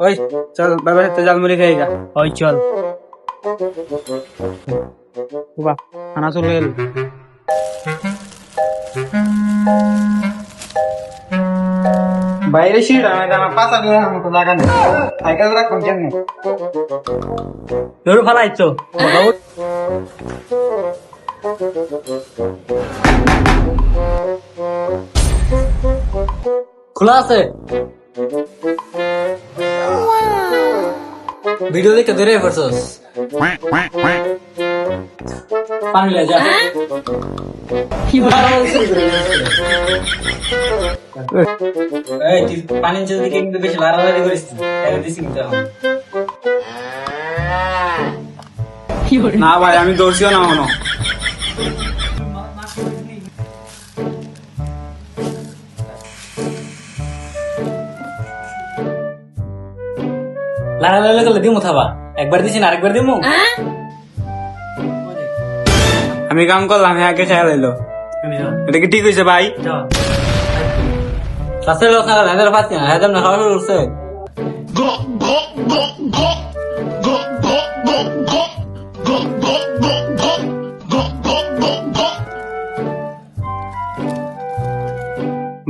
ওই চল বাবার সাথে জালমুড়ি খেয়ে গা। ওই চল। বাহ খানা চলে এলো। বাইরে সিট আমার পাতা দিয়ে মতো জায়গা নেই, সাইকেল রাখুন কেমনি? তোর ফালাইছো খোলা আছে। ভিডিও দেখে ধরে পড়ছস, পানি লে যা। এই তুই পানি যদি কিন্তু বেশি লাড়ালাড়ি করিস তাহলে দিছি কিন্তু এখন। না ভাই আমি দৌড়ছিও না এখনো। লাড়ালাড়ি করলে দিমু থাবা, একবার দিছি না আরেকবার দিমু। আমি কাম করলাম, হ্যাঁ আগে খেয়াল এলো। এটা কি ঠিক হয়েছে ভাই? রাস্তায় লোক না হাজার পাচ্ছি না, হাজার না খাওয়া শুরু করছে।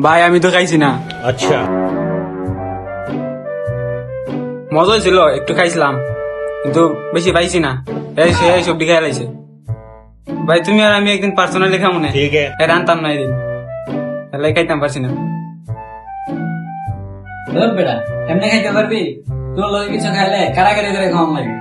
ভাই আমি তো খাইছি না। अच्छा মজা ছিল, একটু খাইছিলাম কিন্তু বেশি পাইছি না। এই সে সব দিকে লাইছে। ভাই তুমি আর আমি একদিন পার্সোনালি খামো না, ठीक है এটা আনতাম না এদিন, তাহলে খাইতাম পারছি না। বেটা এমনি খাইতে পারবি? তোর লগে কিছু খাইলে কারাগারি করে খাওয়ান লাগবে।